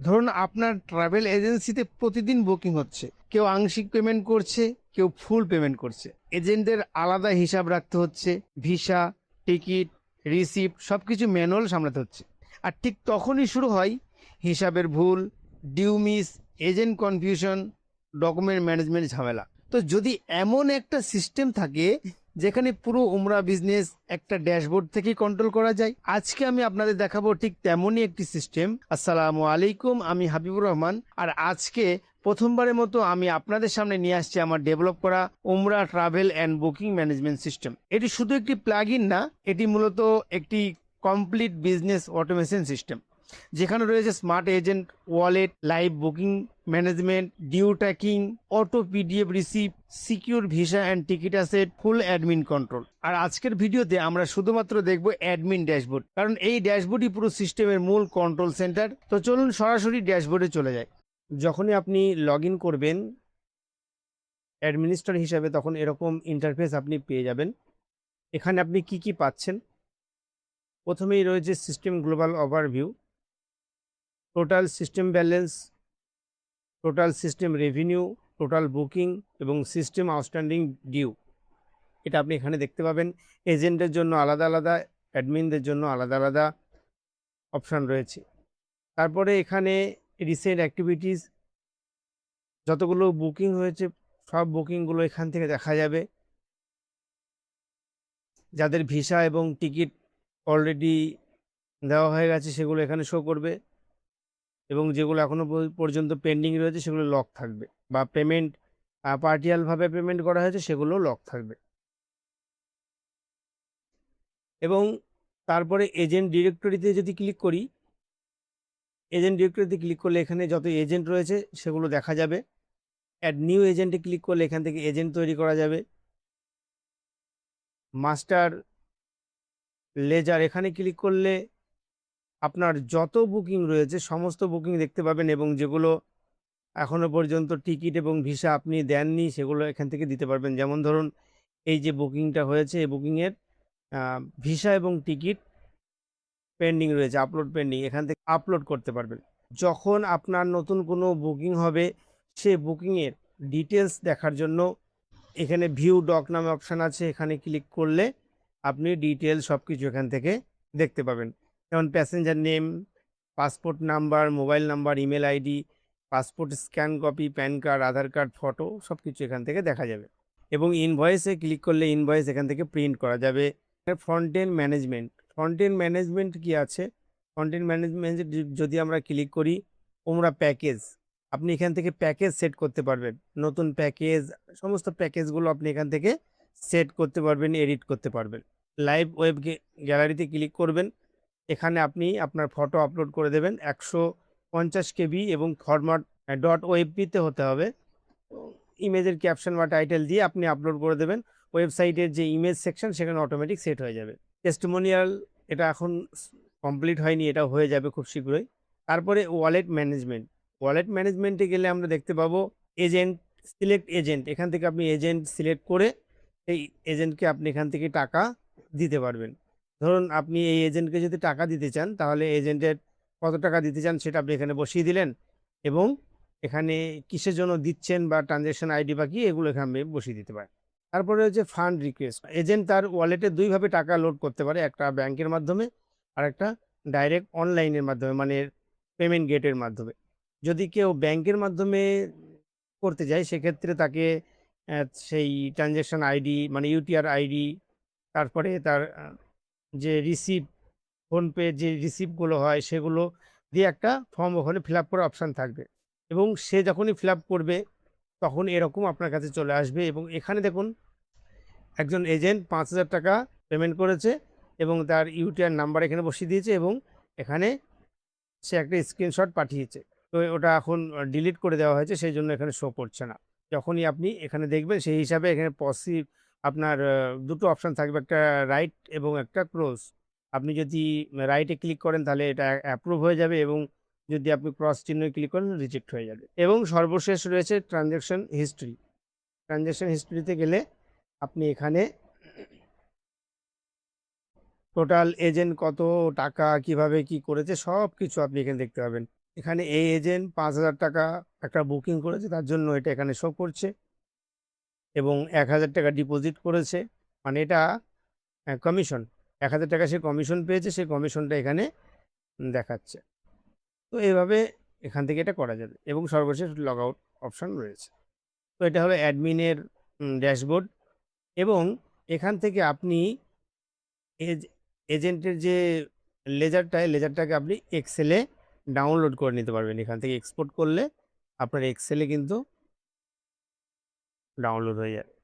ধরুন আপনার ট্রাভেল এজেন্সিতে প্রতিদিন বুকিং হচ্ছে, কেউ আংশিক পেমেন্ট করছে, কেউ ফুল পেমেন্ট করছে। এজেন্টদের আলাদা হিসাব রাখতে হচ্ছে, ভিসা, টিকিট, রিসিপ্ট সবকিছু ম্যানুয়াল সামলাতে হচ্ছে। আর ঠিক তখনই শুরু হয় হিসাবের ভুল, due miss, agent confusion, document management ঝামেলা। তো যদি এমন একটা সিস্টেম থাকে যেখানে পুরো উমরা বিজনেস একটা ড্যাশবোর্ড থেকেই কন্ট্রোল করা যায়, আজকে আমি আপনাদের দেখাবো ঠিক তেমনই একটি সিস্টেম। আসসালামু আলাইকুম, আমি হাবিবুর রহমান। আর আজকে প্রথমবারের মতো আমি আপনাদের সামনে নিয়ে আসছি আমার ডেভেলপ করা উমরা travel and booking management system. এটি শুধু একটি প্লাগ ইন না, এটি মূলত একটি কমপ্লিট বিজনেস অটোমেশন সিস্টেম, যেখানে রয়েছে smart agent, wallet, live booking management, due tracking, auto PDF receive, secure visa and ticket asset, full admin control. আর আজকের ভিডিওতে আমরা শুধুমাত্র দেখব অ্যাডমিন ড্যাশবোর্ড, কারণ এই ড্যাশবোর্ডই পুরো সিস্টেমের মূল কন্ট্রোল সেন্টার। তো চলুন সরাসরি ড্যাশবোর্ডে চলে যাই। যখনই আপনি লগ ইন করবেন অ্যাডমিনিস্ট্রেটর হিসাবে, তখন এরকম ইন্টারফেস আপনি পেয়ে যাবেন। এখানে আপনি কি কি পাচ্ছেন? প্রথমেই রয়েছে system global overview, total system balance, total system revenue, total booking এবং সিস্টেম আউটস্ট্যান্ডিং ডিউ। এটা আপনি এখানে দেখতে পাবেন। এজেন্টের জন্য আলাদা আলাদা, অ্যাডমিনদের জন্য আলাদা আলাদা অপশান রয়েছে। তারপরে এখানে রিসেন্ট অ্যাক্টিভিটিস, যতগুলো বুকিং হয়েছে সব বুকিংগুলো এখান থেকে দেখা যাবে। যাদের ভিসা এবং টিকিট অলরেডি দেওয়া হয়ে গেছে সেগুলো এখানে শো করবে, এবং যেগুলো এখনো পর্যন্ত পেন্ডিং রয়েছে সেগুলো লক থাকবে, বা পেমেন্ট পার্টিয়ালভাবে পেমেন্ট করা হয়েছে সেগুলো লক থাকবে। এবং তারপরে এজেন্ট ডিরেক্টরিতে যদি ক্লিক করি, এজেন্ট ডিরেক্টরিতে ক্লিক করলে এখানে যত এজেন্ট রয়েছে সেগুলো দেখা যাবে। অ্যাড নিউ এজেন্টে ক্লিক করলে এখান থেকে এজেন্ট তৈরি করা যাবে। মাস্টার লেজার, এখানে ক্লিক করলে আপনার যত বুকিং রয়েছে সমস্ত বুকিং দেখতে পাবেন, এবং যেগুলো এখনো পর্যন্ত টিকিট এবং ভিসা আপনি দেননি সেগুলো এখান থেকে দিতে পারবেন। যেমন ধরুন এই যে বুকিংটা হয়েছে, এই বুকিংয়ের ভিসা এবং টিকিট পেন্ডিং রয়েছে, আপলোড পেন্ডিং, এখান থেকে আপলোড করতে পারবেন। যখন আপনার নতুন কোনো বুকিং হবে সে বুকিংয়ের ডিটেলস দেখার জন্য এখানে ভিউ ডক নামে অপশান আছে, এখানে ক্লিক করলে আপনি ডিটেলস সব কিছু এখান থেকে দেখতে পাবেন। যেমন passenger name, passport number, mobile number, email ID, passport scan copy, PAN card, Aadhaar card, photo সব কিছু এখান থেকে দেখা যাবে। এবং ইনভয়েসে ক্লিক করলে ইনভয়েস এখান থেকে প্রিন্ট করা যাবে। Front end management, front end management কি আছে? ফ্রন্ট এন্ড ম্যানেজমেন্ট যদি আমরা ক্লিক করি, ওমরা প্যাকেজ, আপনি এখান থেকে প্যাকেজ সেট করতে পারবেন। নতুন প্যাকেজ, সমস্ত প্যাকেজগুলো আপনি এখান থেকে সেট করতে পারবেন, এডিট করতে পারবেন। লাইভ ওয়েব গ্যালারিতে ক্লিক করবেন, এখানে আপনি আপনার ফটো আপলোড করে দেবেন। 150 কেবি এবং ফরম্যাট .ওয়েবপিতে হতে হবে। ইমেজের ক্যাপশন বা টাইটেল দিয়ে আপনি আপলোড করে দেবেন। ওয়েবসাইটের যে ইমেজ সেকশন সেখানে অটোমেটিক সেট হয়ে যাবে। টেস্টিমোনিয়াল, এটা এখন কমপ্লিট হয়নি, এটা হয়ে যাবে খুব শীঘ্রই। তারপরে ওয়ালেট ম্যানেজমেন্ট, ওয়ালেট ম্যানেজমেন্টে গেলে আমরা দেখতে পাবো এজেন্ট, সিলেক্ট এজেন্ট, এখান থেকে আপনি এজেন্ট সিলেক্ট করে এই এজেন্টকে আপনি এখান থেকে টাকা দিতে পারবেন। ধরুন আপনি এই এজেন্টকে যদি টাকা দিতে চান, তাহলে এজেন্টের কত টাকা দিতে চান সেটা আপনি এখানে বসিয়ে দিলেন, এবং এখানে কিসের জন্য দিচ্ছেন বা ট্রানজ্যাকশন আইডি বা কি, এগুলো এখানে বসিয়ে দিতে পারেন। তারপরে হচ্ছে ফান্ড রিকোয়েস্ট, এজেন্ট তার ওয়ালেটে দুইভাবে টাকা লোড করতে পারে, একটা ব্যাংকের মাধ্যমে আর একটা ডাইরেক্ট অনলাইনের মাধ্যমে, মানে পেমেন্ট গেটের মাধ্যমে। যদি কেউ ব্যাংকের মাধ্যমে করতে যায় সেক্ষেত্রে তাকে সেই ট্রানজ্যাকশন আইডি মানে ইউটিআর আইডি, তারপরে তার যে রিসিপ্ট, ফোনপে যে রিসিপ্টগুলো হয় সেগুলো দিয়ে একটা ফর্ম ওখানে ফিল আপ করার অপশান থাকবে, এবং সে যখনই ফিল আপ করবে তখন এরকম আপনার কাছে চলে আসবে। এবং এখানে দেখুন একজন এজেন্ট 5,000 টাকা পেমেন্ট করেছে এবং তার ইউটিআর নাম্বার এখানে বসিয়ে দিয়েছে, এবং এখানে সে একটা স্ক্রিনশট পাঠিয়েছে। তো ওটা এখন ডিলিট করে দেওয়া হয়েছে, সেই জন্য এখানে শো করছে না। যখনই আপনি এখানে দেখবেন সেই হিসাবে এখানে আপনার দুটো অপশান থাকবে, একটা রাইট এবং একটা ক্রস। আপনি যদি রাইটে ক্লিক করেন তাহলে এটা অ্যাপ্রুভ হয়ে যাবে, এবং যদি আপনি ক্রস চিহ্ন ক্লিক করেন রিজেক্ট হয়ে যাবে। এবং সর্বশেষ রয়েছে ট্রানজ্যাকশন হিস্ট্রি। ট্রানজ্যাকশন হিস্ট্রিতে গেলে আপনি এখানে টোটাল এজেন্ট কত টাকা কিভাবে কি করেছে সব কিছু আপনি এখানে দেখতে পাবেন। এখানে এই এজেন্ট ৫,০০০ টাকা একটা বুকিং করেছে, তার জন্য এটা এখানে শো করছে এবং ১,০০০ টাকা ডিপোজিট করেছে। মানে এটা কমিশন। ১,০০০ টাকা সে কমিশন পেয়েছে, সেই কমিশনটা এখানে দেখাচ্ছে। তো এভাবে এখান থেকে এটা করা যাবে এবং সর্বশেষ লগ আউট অপশন রয়েছে। তো এটা হলো অ্যাডমিনের ড্যাশবোর্ড এবং এখান থেকে আপনি এজেন্টের যে লেজারটাকে আপনি এক্সেলে ডাউনলোড করে নিতে পারবেন। এখান থেকে এক্সপোর্ট করলে আপনার এক্সেলে কিন্তু ডাউনলোড হয়ে যাবে।